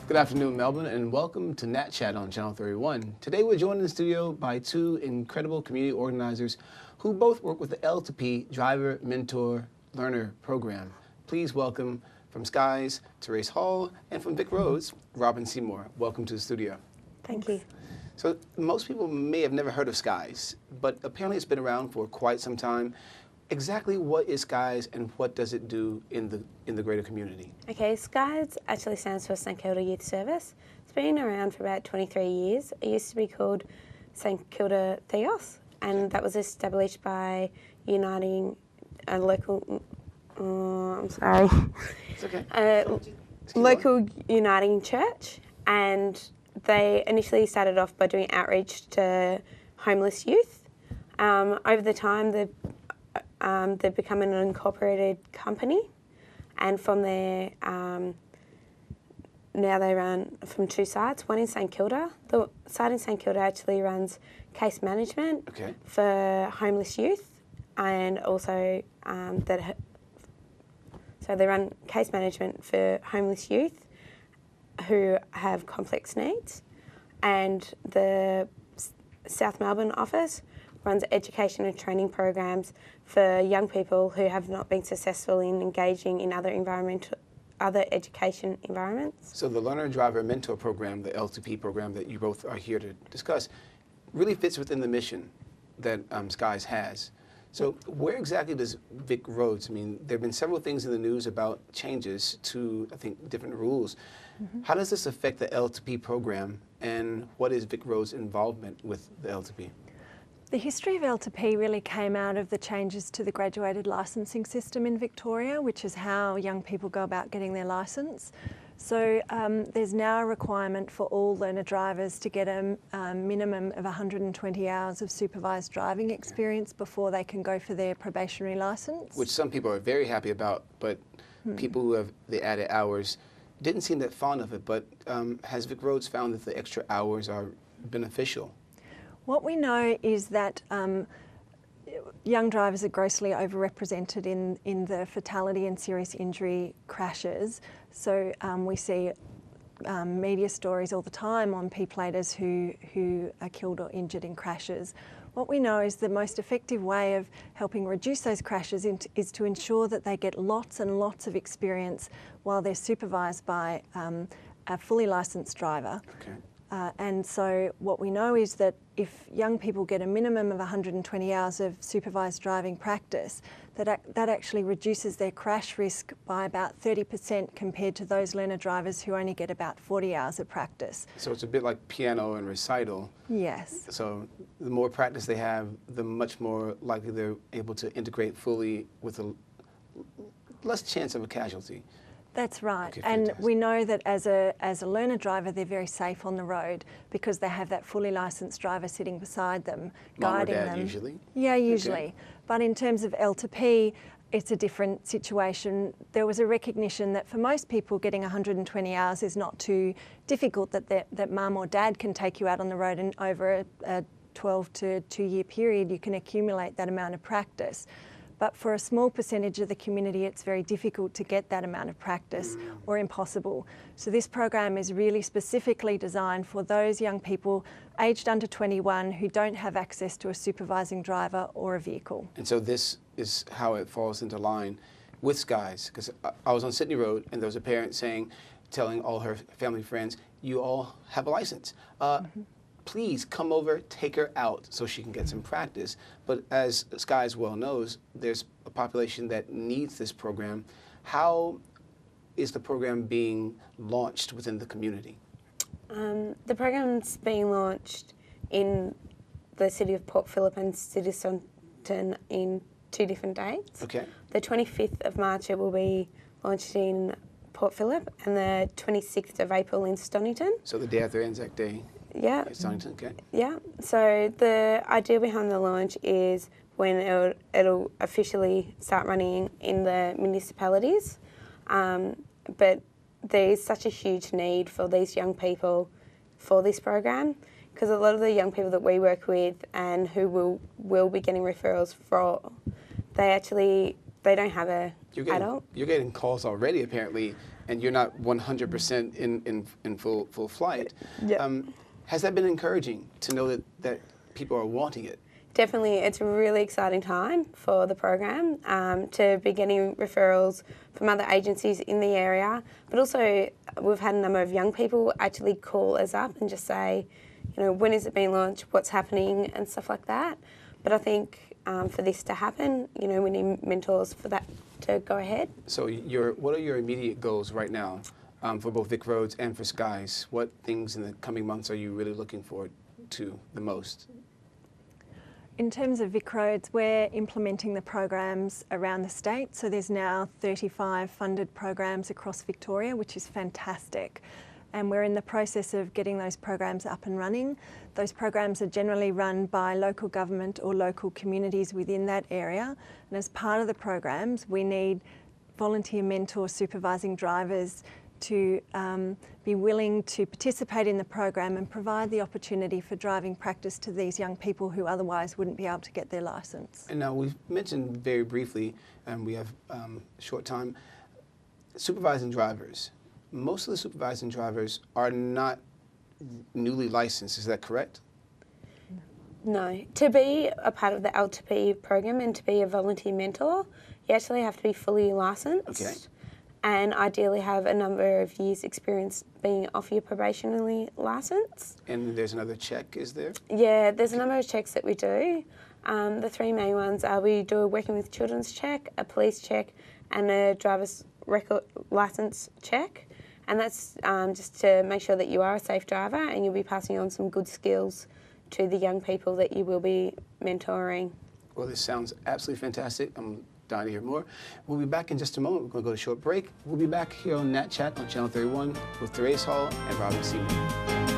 Good afternoon, Melbourne, and welcome to NATCH on Channel 31. Today we're joined in the studio by two incredible community organizers who both work with the L2P Driver Mentor Learner Program. Please welcome from Skies, Therese Hall, and from VicRoads, Robin Seymour. Welcome to the studio. Thank you. So most people may have never heard of Skies, but apparently it's been around for quite some time. Exactly what is Skies and what does it do in the greater community? Okay, SKYRoads actually stands for St Kilda Youth Service. It's been around for about 23 years. It used to be called St Kilda Theos, and that was established by uniting a local, I'm sorry, It's okay. local uniting church, and they initially started off by doing outreach to homeless youth. Over the time, they've become an incorporated company, and from there, now they run from two sites. One in St Kilda. The site in St Kilda actually runs case management for homeless youth, and also so they run case management for homeless youth who have complex needs, and the South Melbourne office runs education and training programs for young people who have not been successful in engaging in other education environments. So the Learner Driver Mentor Program, the L2P program that you both are here to discuss, really fits within the mission that Skies has. So where exactly does VicRoads, I mean, there have been several things in the news about changes to, I think, different rules. Mm-hmm. How does this affect the L2P program, and what is VicRoads' involvement with the L2P? The history of L2P really came out of the changes to the graduated licensing system in Victoria, which is how young people go about getting their licence. So there's now a requirement for all learner drivers to get a minimum of 120 hours of supervised driving experience before they can go for their probationary licence. Which some people are very happy about, but people who have the added hours didn't seem that fond of it. But has VicRoads found that the extra hours are beneficial? What we know is that young drivers are grossly overrepresented in the fatality and serious injury crashes. So we see media stories all the time on P-platers who are killed or injured in crashes. What we know is the most effective way of helping reduce those crashes is to ensure that they get lots and lots of experience while they're supervised by a fully licensed driver. Okay. And so what we know is that if young people get a minimum of 120 hours of supervised driving practice, that actually reduces their crash risk by about 30% compared to those learner drivers who only get about 40 hours of practice. So it's a bit like piano and recital. Yes. So the more practice they have, the much more likely they're able to integrate fully with a less chance of a casualty. That's right, okay, and we know that as a learner driver, they're very safe on the road because they have that fully licensed driver sitting beside them, guiding them. Mom or dad, usually? Yeah, usually. Okay. But in terms of L2P, it's a different situation. There was a recognition that for most people, getting 120 hours is not too difficult, that mum or dad can take you out on the road, and over a 12 to 2 year period, you can accumulate that amount of practice. But for a small percentage of the community, it's very difficult to get that amount of practice, or impossible. So this program is really specifically designed for those young people aged under 21 who don't have access to a supervising driver or a vehicle. And so this is how it falls into line with Skies, because I was on Sydney Road and there was a parent telling all her family friends, you all have a license. Please come over, take her out so she can get some practice. But as Skies well knows, there's a population that needs this program. How is the program being launched within the community? The program's being launched in the City of Port Phillip and City of Stonnington in 2 different dates. Okay. The 25th of March it will be launched in Port Phillip, and the 26th of April in Stonnington. So the day after Anzac Day. Yeah. Stonnington, okay. Yeah. So the idea behind the launch is when it'll officially start running in the municipalities. But there is such a huge need for these young people for this program, because a lot of the young people that we work with and who will be getting referrals for, they don't have a adult. You're getting calls already, apparently, and you're not 100% in full flight. Yeah. Has that been encouraging to know that people are wanting it? Definitely, it's a really exciting time for the program to be getting referrals from other agencies in the area, but also we've had a number of young people actually call us up and just say, you know, when is it being launched, what's happening and stuff like that. But I think for this to happen, you know, we need mentors for that to go ahead. So what are your immediate goals right now for both VicRoads and for Skies? What things in the coming months are you really looking forward to the most? In terms of VicRoads, we're implementing the programs around the state. So there's now 35 funded programs across Victoria, which is fantastic. And we're in the process of getting those programs up and running. Those programs are generally run by local government or local communities within that area. And as part of the programs, we need volunteer mentors supervising drivers to be willing to participate in the program and provide the opportunity for driving practice to these young people who otherwise wouldn't be able to get their licence. And now we've mentioned very briefly, and we have a short time, supervising drivers. Most of the supervising drivers are not newly licensed, is that correct? No. To be a part of the L2P program and to be a volunteer mentor, you actually have to be fully licensed. Okay. And ideally have a number of years' experience being off your probationary licence. And there's another check, is there? Yeah, there's a number of checks that we do. The three main ones are we do a working with children's check, a police check, and a driver's record licence check. And that's just to make sure that you are a safe driver and you'll be passing on some good skills to the young people that you will be mentoring. Well, this sounds absolutely fantastic. I'm dying to hear more. We'll be back in just a moment. We're going to go to a short break. We'll be back here on NATCH on Channel 31 with Therese Hall and Robin Seaman.